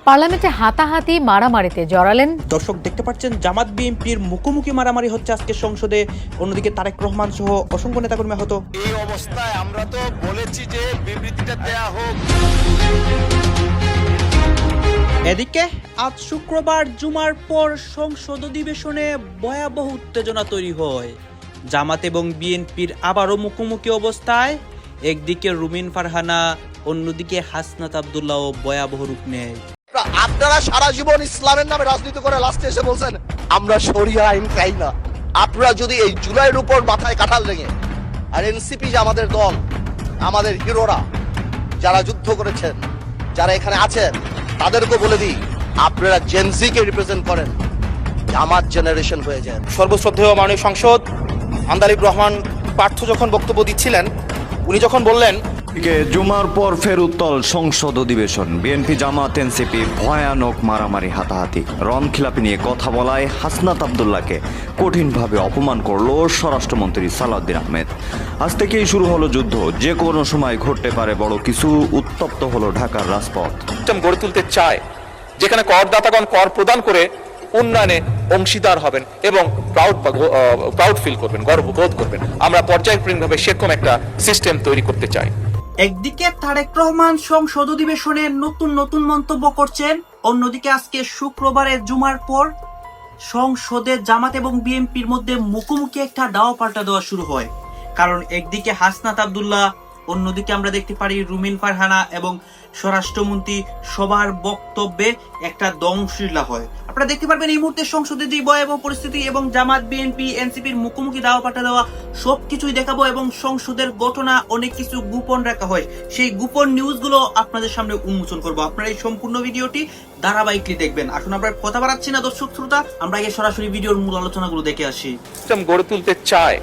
পার্লামেন্টে হাতাহাতি মারামারিতে জড়ালেন। দর্শক দেখতে পাচ্ছেন জামাত বিএনপির মুখোমুখি মারামারি হচ্ছে আজকে সংসদে। অন্যদিকে তারেক রহমান সহ অসংখ্য নেতাকর্মী আহত। এই অবস্থায় আমরা তো বলেছি যে বিবৃতিটা দেয়া হোক। এদিকে আজ শুক্রবার জুমার পর সংসদ অধিবেশনে ভয়াবহ উত্তেজনা তৈরি হয়। জামাত এবং বিএনপির আবারও মুখোমুখি অবস্থায়। একদিকে রুমিন ফারহানা, অন্যদিকে হাসনাত আব্দুল্লাহ ভয়াবহ রূপ নেয়। আপনারা সারা জীবন ইসলামের নামে রাজনীতি করে লাস্টে এসে বলছেন আমরা শরিয়া আইন চাই না। আপনারা যদি এই জুলাইয়ের উপর মাথায় কাঁঠাল লেগে, আর এনসিপি যে আমাদের দল, আমাদের হিরোরা যারা যুদ্ধ করেছেন, যারা এখানে আছেন, তাদেরকে বলে দিই আপনারা জেনজিকে রিপ্রেজেন্ট করেন, জামাত জেনারেশন হয়ে যান। সর্বশ্রদ্ধেয় মাননীয় সাংসদ আন্দালিব রহমান পার্থ যখন বক্তব্য দিচ্ছিলেন, উনি যখন বললেন জুমার পর ফের উত্তল সংসদ অধিবেশন, বিএনপি জামাত এনসিপি ভয়ানক মারামারি হাতাহাতি, রণখিলাপি নিয়ে কথা বলায় হাসনাত আব্দুল্লাহকে কঠিনভাবে অপমান করলো স্বরাষ্ট্রমন্ত্রী সালাউদ্দিন আহমেদ। আজ থেকেই শুরু হলো যুদ্ধ, যে কোনো সময় ঘটতে পারে বড় কিছু। উত্তপ্ত হলো ঢাকার রাজপথ। গড়ে তুলতে চায় যেখানে করদাতাগণ কর প্রদান করে উন্নয়নে অংশীদার হবেন এবং প্রাউড ফিল করবেন, গর্ববোধ করবেন। আমরা পর্যায়ক্রমিকভাবে সেরকম একটা সিস্টেম তৈরি করতে চাই। একদিকে তারেক রহমান সংসদ অধিবেশনে নতুন মন্তব্য করছেন, অন্যদিকে আজকে শুক্রবারের জুমার পর সংসদে জামাত এবং বিএনপির মধ্যে মুখোমুখি একটা দাওয়া পাল্টা দেওয়া শুরু হয়। কারণ একদিকে হাসনাত আব্দুল্লাহ, অন্যদিকে আমরা দেখতে পারি রুমিন ফারহানা এবং স্বরাষ্ট্রমন্ত্রী সবার বক্তব্যে একটা দংশীলা হয়। আপনারা দেখতে পারবেন এই মুহূর্তে সংসদে যে ভয়াবহ পরিস্থিতি এবং জামাত বিএনপি এনসিপির মুখোমুখি দাওয়া পাল্টা দেওয়া সবকিছুই দেখাবো এবং সংসদের ঘটনা অনেক কিছু গোপন রাখা হয়, সেই গোপন নিউজগুলো আপনাদের সামনে উন্মোচন করব। আপনারা এই সম্পূর্ণ ভিডিওটি ধারাবাহিকলি দেখবেন। আসুন আমরা কথা বাড়াচ্ছি না দর্শক শ্রোতা, আমরা এই সরাসরি ভিডিওর মূল আলোচনাগুলো দেখে আসি। সিস্টেম গড়ে তুলতে চায়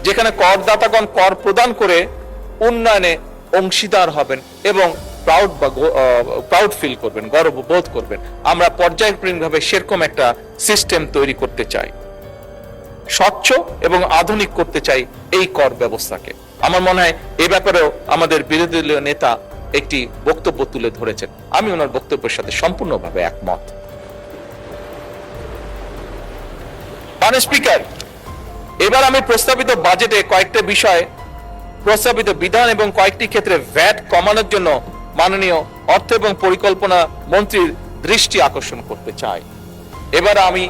যেখানে করদাতাগণ কর প্রদান করে উন্নয়নে অংশীদার হবেন এবং প্রাউড ফিল করবেন, গর্ববোধ করবেন। আমরা পর্যায়ক্রমিকভাবে সেরকম একটা সিস্টেম তৈরি করতে চাই, স্বচ্ছ এবং আধুনিক করতে চাই এই কর ব্যবস্থাকে। আমার মনে হয় এই ব্যাপারেও আমাদের বিরোধী দলীয় নেতা একটি বক্তব্য তুলে ধরেছেন, আমি ওনার বক্তব্যের সাথে সম্পূর্ণভাবে একমত। মাননীয় স্পিকার, এবার আমি প্রস্তাবিত বাজেটে কয়েকটা বিষয়, প্রস্তাবিত বিধান এবং কয়েকটি ক্ষেত্রে ভ্যাট কমানোর জন্য মাননীয় অর্থ এবং পরিকল্পনা মন্ত্রীর দৃষ্টি আকর্ষণ করতে চাই। এবার আমি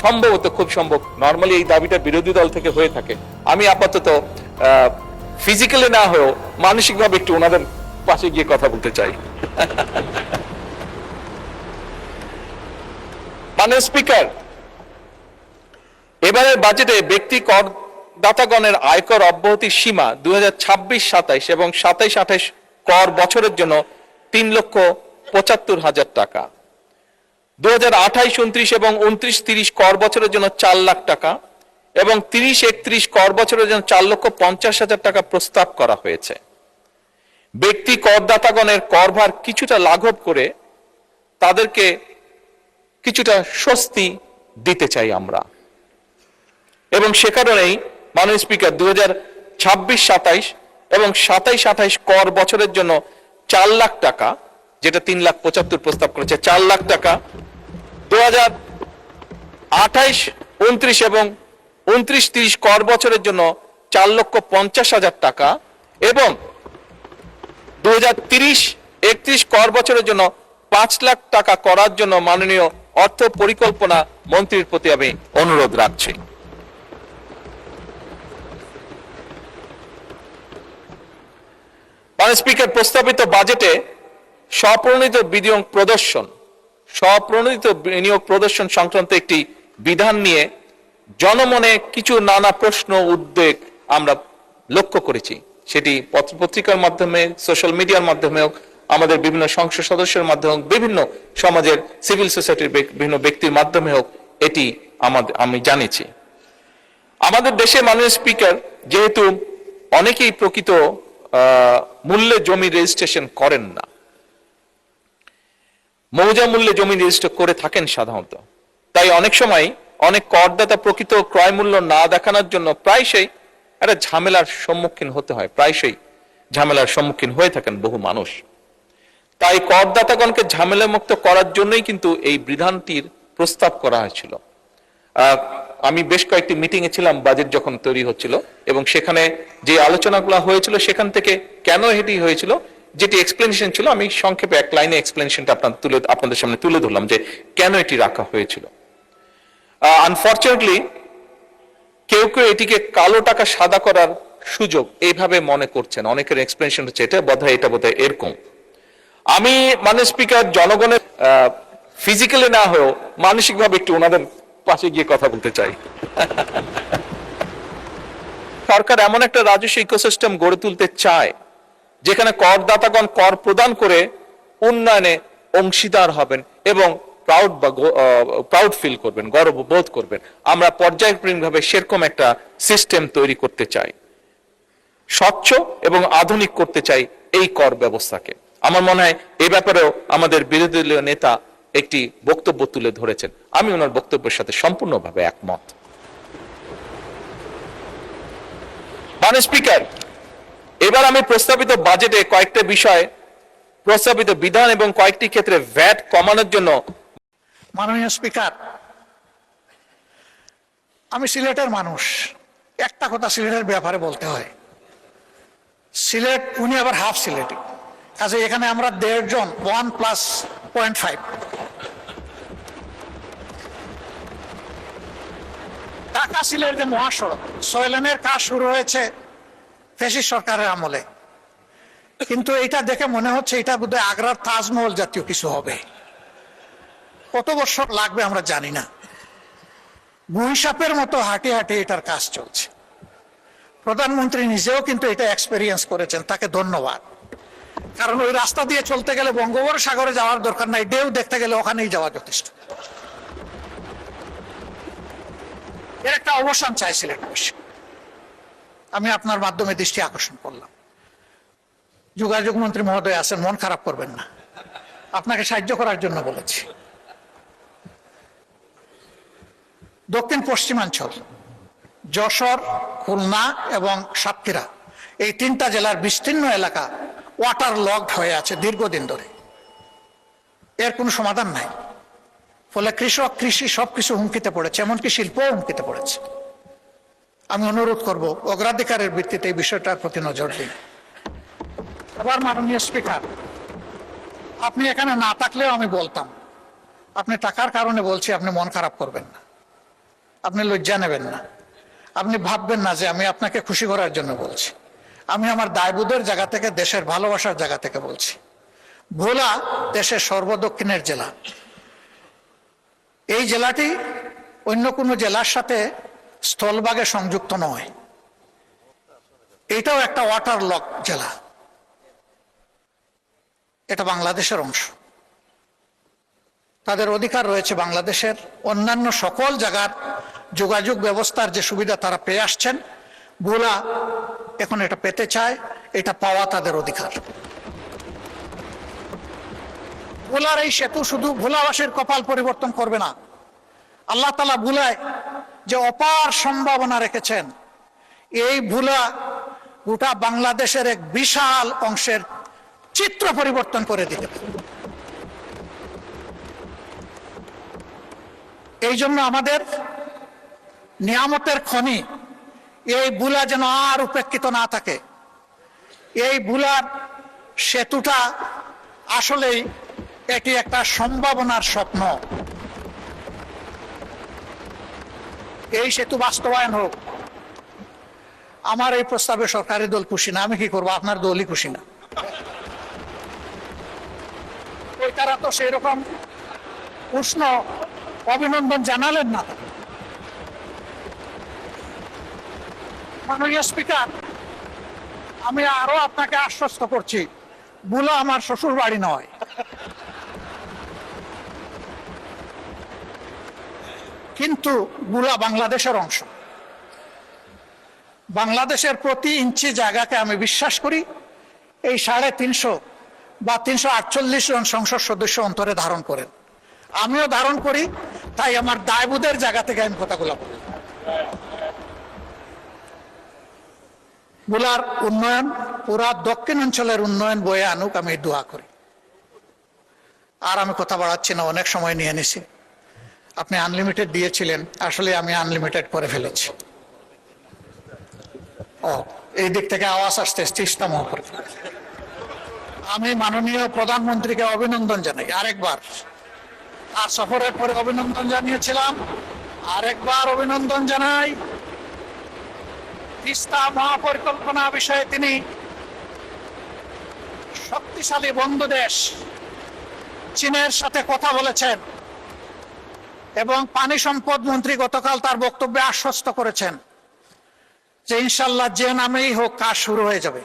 সম্ভবত, খুব সম্ভব, নর্মালি এই দাবিটা বিরোধী দল থেকে হয়ে থাকে, আমি আপাতত ফিজিক্যালি না হয়েও মানসিকভাবে একটু ওনাদের পাশে গিয়ে কথা বলতে চাই। মাননীয় স্পিকার, এবারের বাজেটে ব্যক্তি করদাতাগণের আয়কর অব্যাহতির সীমা 2026-27 এবং 27-28 কর বছরের জন্য 3,75,000 টাকা, 2028-29 এবং 29-30 কর বছরের জন্য 4 লাখ টাকা এবং 30-31 কর বছরের জন্য 4,50,000 টাকা প্রস্তাব করা হয়েছে। ব্যক্তি করদাতাগণের করভার কিছুটা লাঘব করে তাদেরকে কিছুটা স্বস্তি দিতে চাই আমরা, এবং সে কারণেই মাননীয় স্পিকার 2026-27 এবং 27-28 কর বছরের জন্য 4 লাখ টাকা, যেটা 3,75,000 প্রস্তাব করেছে, 4 লাখ টাকা, 2028-29 এবং 29-30 কর বছরের জন্য 4,50,000 টাকা এবং 2030-31 কর বছরের জন্য 5 লাখ টাকা করার জন্য মাননীয় অর্থ পরিকল্পনা মন্ত্রীর প্রতি আমি অনুরোধ রাখছি। মাননীয় স্পিকার, প্রস্তাবিত বাজেটে স্বপ্রণোদিত বিনিয়োগ প্রদর্শন সংক্রান্ত একটি বিধান নিয়ে জনমনে কিছু নানা প্রশ্ন, উদ্বেগ আমরা লক্ষ্য করেছি। সেটি পত্রপত্রিকার মাধ্যমে, সোশ্যাল মিডিয়ার মাধ্যমে হোক, আমাদের বিভিন্ন সংসদ সদস্যের মাধ্যমে হোক, বিভিন্ন সমাজের সিভিল সোসাইটির বিভিন্ন ব্যক্তির মাধ্যমে হোক, এটি আমি জানিয়েছি। আমাদের দেশে মাননীয় স্পিকার, যেহেতু অনেকেই প্রকৃত মূল্যে জমি রেজিস্ট্রেশন করেন না, মৌজা মূল্যে জমি রেজিস্টার করে থাকেন সাধারণত, তাই অনেক সময় অনেক করদাতা প্রকৃত ক্রয় মূল্য না দেখানোর জন্য প্রায়শই একটা ঝামেলার সম্মুখীন হতে হয়, প্রায়শই ঝামেলার সম্মুখীন হয়ে থাকেন বহু মানুষ। তাই করদাতাগণকে ঝামেলা মুক্ত করার জন্যই কিন্তু এই বিধানটির প্রস্তাব করা হয়েছিল। আমি বেশ কয়েকটি মিটিং এ ছিলাম বাজেট যখন তৈরি হচ্ছিল, এবং সেখানে যে আলোচনাগুলো হয়েছিল সেখান থেকে কেন এটি হয়েছিল যেটি এক্সপ্লেনেশন ছিল, আমি সংক্ষেপে এক লাইনে এক্সপ্লেনেশনটা আপনাদের সামনে তুলে ধরলাম যে কেন এটি রাখা হয়েছিল। আনফরচুনেটলি কেউ কেউ এটিকে কালো টাকা সাদা করার সুযোগ এইভাবে মনে করছেন, অনেকের এক্সপ্লেনেশন হচ্ছে এটা বোধহয় এরকম। আমি মাননীয় স্পিকার জনগণের ফিজিক্যালি না হয়েও মানসিকভাবে একটু ওনাদের পাশে গিয়ে কথা বলতে চাই। সরকার এমন একটা রাজস্ব ইকোসিস্টেম গড়ে তুলতে চায় যেখানে করদাতাগণ কর প্রদান করে উন্নয়নে অংশীদার হবেন এবং প্রাউড ফিল করবেন, গর্ব বোধ করবেন। আমরা পর্যায়ক্রমিকভাবে সেরকম একটা সিস্টেম তৈরি করতে চাই, স্বচ্ছ এবং আধুনিক করতে চাই এই কর ব্যবস্থাকে। আমার মনে হয় এই ব্যাপারেও আমাদের বিরোধী দলীয় নেতা একটি বক্তব্য তুলে ধরেছেন, আমি ওনার বক্তব্যের সাথে সম্পূর্ণভাবে একমত। মাননীয় স্পিকার, এবার আমি প্রস্তাবিত বাজেটে কয়েকটা বিষয়, প্রস্তাবিত বিধান এবং কয়েকটি ক্ষেত্রে ভ্যাট কমানোর জন্য। মাননীয় স্পিকার, আমি সিলেটের মানুষ, একটা কথা সিলেটের ব্যাপারে বলতে হয়। সিলেট, উনি আবার হাফ সিলেটি, কাজে এখানে আমরা 1.5 জন 1+0.5। ঢাকা সিলেট যে মহাসড়ক 6 লেনের কাজ শুরু হয়েছে ফ্যাসিস্ট সরকারের আমলে, কিন্তু এটা দেখে মনে হচ্ছে এটা বোধহয় আগ্রার তাজমহল জাতীয় কিছু হবে। কত বছর লাগবে আমরা জানি না। গুইসাপের মতো হাঁটি হাঁটি এটার কাজ চলছে। প্রধানমন্ত্রী নিজেও কিন্তু এটা এক্সপেরিয়েন্স করেছেন, তাকে ধন্যবাদ। কারণ ওই রাস্তা দিয়ে চলতে গেলে বঙ্গোপসাগরে যাওয়ার দরকার নাই, ঢেউ দেখতে গেলে ওখানেই যাওয়া যথেষ্ট। এর একটা অবসান চাইছিলেন অবশ্য, আমি আপনার মাধ্যমে দৃষ্টি আকর্ষণ করলাম। যোগাযোগ মন্ত্রী মহোদয় আছেন, মন খারাপ করবেন না, আপনাকে সাহায্য করার জন্য বলেছি। দক্ষিণ পশ্চিমাঞ্চল যশোর, খুলনা এবং সাতক্ষীরা, এই 3টা জেলার বিস্তীর্ণ এলাকা ওয়াটার লকড হয়ে আছে দীর্ঘদিন ধরে, এর কোনো সমাধান নাই। ফলে কৃষক, কৃষি সবকিছু হুমকিতে পড়েছে, এমনকি শিল্পও হুমকিতে পড়েছে। আমি অনুরোধ করব অগ্রাধিকারের ভিত্তিতে এই বিষয়টার প্রতি নজর দিন। আবার মাননীয় স্পিকার, আপনি এখানে না থাকলেও আমি বলতাম, আপনি টাকার কারণে বলছি, আপনি মন খারাপ করবেন না, আপনি লজ্জা নেবেন না, আপনি ভাববেন না যে আমি আপনাকে খুশি করার জন্য বলছি। আমি আমার দায়বোধের জায়গা থেকে, দেশের ভালোবাসার জায়গা থেকে বলছি। ভোলা দেশের সর্বদক্ষিণের জেলা। এই জেলাটি অন্য কোনো জেলার সাথে স্থলভাগে সংযুক্ত নয়, এটাও একটা ওয়াটার লক জেলা, এটা বাংলাদেশের অংশ। তাদের অধিকার রয়েছে বাংলাদেশের অন্যান্য সকল জায়গার যোগাযোগ ব্যবস্থার যে সুবিধা তারা পেয়ে আসছেন, ভোলা এখন এটা পেতে চায়, এটা পাওয়া তাদের অধিকার। ভোলার এই সেতু শুধু ভোলাবাসীর কপাল পরিবর্তন করবে না, আল্লাহ তাআলা ভোলায় যে অপার সম্ভাবনা রেখেছেন, এই ভোলা গোটা বাংলাদেশের এক বিশাল অংশের চিত্র পরিবর্তন করে দিতে পারে। এই জন্য আমাদের নিয়ামতের খনি এই ভোলা যেন আর উপেক্ষিত না থাকে। এই ভোলার সেতুটা আসলেই এটি একটা সম্ভাবনার স্বপ্ন। এই সেতু বাস্তবায়ন হোক। আমার এই প্রস্তাবে সরকারি দল খুশি না, আমি কি করবো? আপনার দলই খুশি না। ওই তারা তো সেই রকম উষ্ণ অভিনন্দন জানালেন না। মাননীয় স্পিকার, আমি আরো আপনাকে আশ্বস্ত করছি, ভোলা আমার শ্বশুর বাড়ি নয়। কিন্তু ভোলা বাংলাদেশের অংশ। বাংলাদেশের প্রতি ইঞ্চি জায়গাকে আমি বিশ্বাস করি এই 350 বা 348 জন সংসদ সদস্য অন্তরে ধারণ করেন, আমিও ধারণ করি। তাই আমার দায়বোধের জায়গা থেকে আমি কথাগুলো বলি। ভোলার উন্নয়ন পুরা দক্ষিণ অঞ্চলের উন্নয়ন বয়ে আনুক, আমি দোয়া করি। আর আমি কথা বাড়াচ্ছি না, অনেক সময় নিয়ে নিছি। আপনি আনলিমিটেড দিয়েছিলেন, আসলে আমি আনলিমিটেড করে ফেলেছি। ও, এই দিক থেকে আওয়াজ আসতে তিস্তা মহপুর। আমি মাননীয় প্রধানমন্ত্রীকে অভিনন্দন জানাই আরেকবার। আর সফরের পরে অভিনন্দন জানিয়েছিলাম, আরেকবার অভিনন্দন জানাই। তিস্তা মহাপরিকল্পনা বিষয়ে তিনি শক্তিশালী বন্ধু দেশ চীনের সাথে কথা বলেছেন এবং পানি সম্পদ মন্ত্রী গতকাল তার বক্তব্যে আশ্বস্ত করেছেন যে ইনশাল্লাহ যে নামেই হোক কাজ শুরু হয়ে যাবে।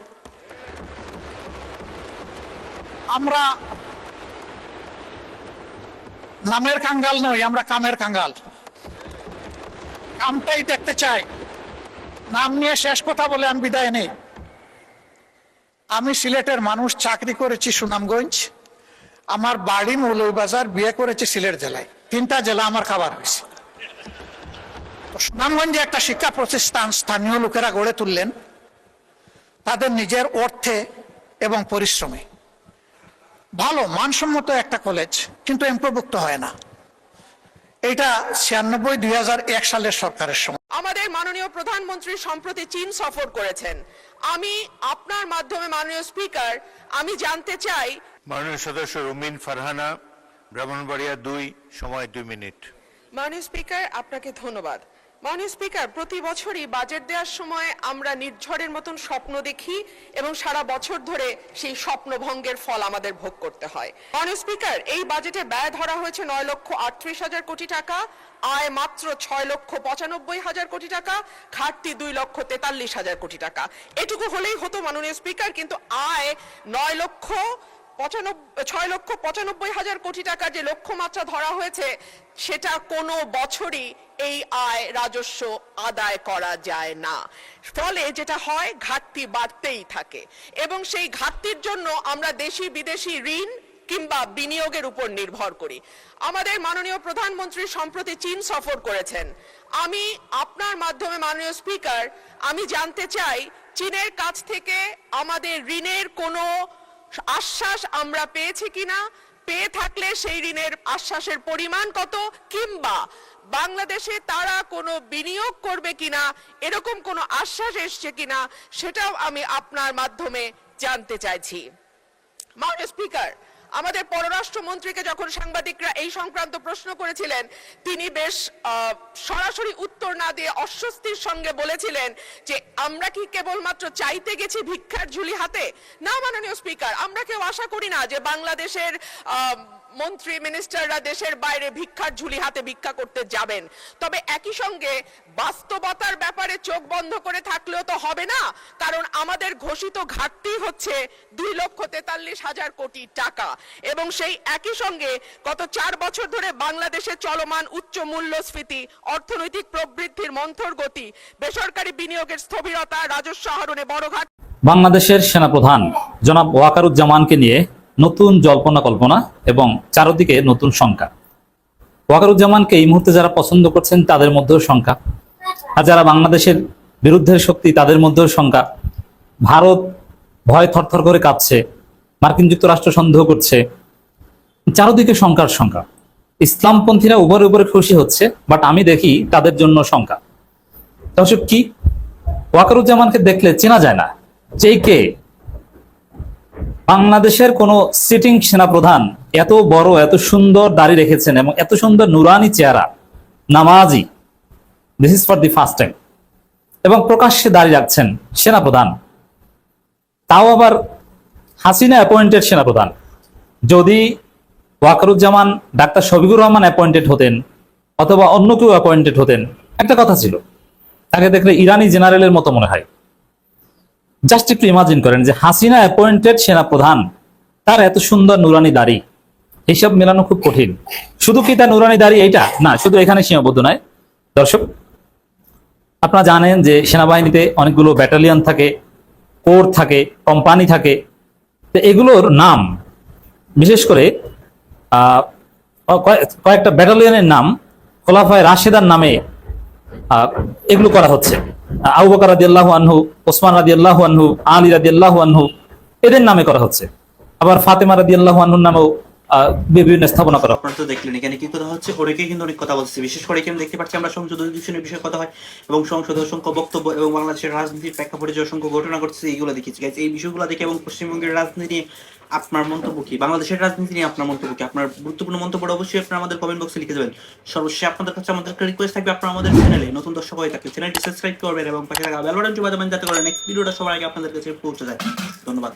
আমরা নামের কাঙ্গাল নই, আমরা কামের কাঙ্গাল। কামটাই দেখতে চাই। নাম নিয়ে শেষ কথা বলে আমি বিদায় নেই। আমি সিলেটের মানুষ, চাকরি করেছি সুনামগঞ্জ, আমার বাড়ি মৌলভীবাজার, বিয়ে করেছি সিলেট জেলায়। 3টা জেলা আমার খাবার হয়েছে। সুনামগঞ্জে একটা শিক্ষা প্রতিষ্ঠান স্থানীয় লোকেরা গড়ে তুললেন তাদের নিজের অর্থে এবং পরিশ্রমে। ভালো মানসম্মত একটা কলেজ, কিন্তু এমপ্রভুক্ত হয় না। এটা 96-2001 সালের সরকারের সময়। আমাদের মাননীয় প্রধানমন্ত্রী সম্প্রতি চীন সফর করেছেন। আমি আপনার মাধ্যমে মাননীয় স্পিকার, আমি জানতে চাই। মাননীয় সদস্য রুমিন ফারহানা, ব্রাহ্মণবাড়িয়া 2, সময় 2 মিনিট। মাননীয় স্পিকার, আপনাকে ধন্যবাদ। মাননীয় স্পিকার, প্রতি বছরই বাজেট দেওয়ার সময় আমরা নির্ঝড়ের মতন স্বপ্ন দেখি এবং সারা বছর ধরে সেই স্বপ্নভঙ্গের ফল আমাদের ভোগ করতে হয়। মাননীয় স্পিকার, এই বাজেটে ব্যয় ধরা হয়েছে 9,38,000 কোটি টাকা, আয় মাত্র 6,95,000 কোটি টাকা, ঘাটতি 2,43,000 কোটি টাকা। এটুকু হলেই হতো মাননীয় স্পিকার, কিন্তু আয় 6,95,000 কোটি টাকা যে লক্ষ্যমাত্রা ধরা হয়েছে সেটা কোনো বছরই এই আয় রাজস্ব আদায় করা যায় না। ফলে যেটা হয়, ঘাটতি বাড়তেই থাকে এবং সেই ঘাটতির জন্য আমরা দেশি বিদেশি ঋণ কিংবা বিনিয়োগের উপর নির্ভর করি। আমাদের মাননীয় প্রধানমন্ত্রী সম্প্রতি চীন সফর করেছেন। আমি আপনার মাধ্যমে মাননীয় স্পিকার, আমি জানতে চাই চীনের কাছ থেকে আমাদের ঋণের কোনো আশ্বাস আমরা পেয়েছি কিনা, পেয়ে থাকলে সেই ঋণের আশ্বাসের পরিমাণ কত, কিংবা বাংলাদেশে তারা কোনো বিনিয়োগ করবে কিনা এরকম কোনো আশ্বাস এসছে কিনা, সেটাও আমি আপনার মাধ্যমে জানতে চাইছি। মাননীয় স্পিকার, আমাদের পররাষ্ট্রমন্ত্রীকে যখন সাংবাদিকরা এই সংক্রান্ত প্রশ্ন করেছিলেন, তিনি বেশ সরাসরি উত্তর না দিয়ে অস্বস্তির সঙ্গে বলেছিলেন যে আমরা কি কেবলমাত্র চাইতে গেছি ভিক্ষার ঝুলি হাতে? না মাননীয় স্পিকার, আমরা কেউ আশা করি না যে বাংলাদেশের মন্ত্রী মিনিস্টাররা দেশের বাইরে ভিক্ষার ঝুলি হাতে ভিক্ষা করতে যাবেন। তবে একই সঙ্গে বাস্তবতার ব্যাপারে চোখ বন্ধ করে থাকলেও তো হবে না, কারণ আমাদের ঘোষিত ঘাটতি হচ্ছে 2,43,000 কোটি টাকা এবং সেই একই সঙ্গে গত 4 বছর ধরে বাংলাদেশে চলমান উচ্চ মূল্যস্ফীতি, অর্থনৈতিক প্রবৃদ্ধির মন্থর গতি, বেসরকারি বিনিয়োগের স্থবিরতা, রাজস্ব আহরণে বড় ঘাটতি। বাংলাদেশের সেনাপ্রধান জনাব ওয়াকারুজ্জামানকে নিয়ে নতুন জল্পনা কল্পনা এবং চারদিকে নতুন শঙ্কা। ওয়াকারুজ্জামানকে এই মুহূর্তে যারা পছন্দ করছেন তাদের মধ্যেও শঙ্কা, আর যারা বাংলাদেশের বিরুদ্ধের শক্তি তাদের মধ্যেও শঙ্কা। ভারত ভয় থরথর করে কাঁপছে, মার্কিন যুক্তরাষ্ট্র সন্দেহ করছে, চারদিকে শঙ্কার শঙ্কা। ইসলামপন্থীরা উপরে খুশি হচ্ছে, বাট আমি দেখি তাদের জন্য শঙ্কা। দর্শক, কি ওয়াকারুজ্জামানকে দেখলে চেনা যায় না যে কে? বাংলাদেশের কোন সিটিং সেনাপ্রধান এত বড়, এত সুন্দর দাড়ি রেখেছেন এবং এত সুন্দর নুরানি চেহারা, নামাজি, this is for the first time, এবং প্রকাশ্যে দাড়ি রাখছেন সেনাপ্রধান, তাও আবার হাসিনা অ্যাপয়েন্টেড সেনাপ্রধান। যদি ওয়াকারুজ্জামান ডাক্তার শফিকুর রহমান অ্যাপয়েন্টেড হতেন অথবা অন্য কেউ অ্যাপয়েন্টেড হতেন, একটা কথা ছিল, তাকে দেখলে ইরানি জেনারেলের মতো মনে হয়। জাস্ট একটু ইমাজিন করেন যে হাসিনা অ্যাপয়েন্টেড সেনাপ্রধান, তার এত সুন্দর নুরানি দাড়ি, হিসাব মেলানো খুব কঠিন। শুধু কি তার নুরানি দাড়ি এইটা না, শুধু এখানে সীমাবদ্ধ নয়। দর্শক, আপনারা জানেন যে সেনাবাহিনীতে অনেকগুলো ব্যাটালিয়ন থাকে, কোর থাকে, কোম্পানি থাকে। তো এগুলোর নাম, বিশেষ করে কয়েকটা ব্যাটালিয়নের নাম খোলাফায়ে রাশেদার নামে এগুলো করা হচ্ছে। আবু বকর রাদিয়াল্লাহু আনহু, ওসমান রাদিয়াল্লাহু আনহু, আলী রাদিয়াল্লাহু আনহু, এদের নামে করা হচ্ছে। আবার ফাতেমা রাদিয়াল্লাহু আনহুর নামেও বিভিন্ন স্থাপনা করা। আপনারা তো দেখলেন এখানে কি কথা হচ্ছে, অনেকেই কিন্তু অনেক কথা বলছে, বিশেষ করে এখানে দেখতে পাচ্ছি আমরা সংসদ অধিবেশনের বিষয়ে কথা হয় এবং সংসদে অসংখ্য বক্তব্য এবং বাংলাদেশের রাজনীতির প্রেক্ষাপটে যে অসংখ্য ঘটনা ঘটছে এইগুলো দেখেছি। গাইস, এই বিষয়গুলো দেখে এবং পশ্চিমবঙ্গের রাজনীতি নিয়ে আপনার মন্তব্য কি, বাংলাদেশের রাজনীতি নিয়ে আপনার মন্তব্য কি, আপনার গুরুত্বপূর্ণ মন্তব্য অবশ্যই আপনারা আমাদের কমেন্ট বক্সে লিখে দেবেন। সর্বশেষে আপনাদের কাছে আমাদের একটা রিকোয়েস্ট থাকবে, আপনারা আমাদের চ্যানেলে নতুন দর্শক হয়ে থাকলে চ্যানেলটি সাবস্ক্রাইব করবেন এবং পাশে থাকা বেল বাটনটি বাজাবেন যাতে করে নেক্সট ভিডিওটা সবার আগে আপনাদের কাছে পৌঁছে যায়। ধন্যবাদ।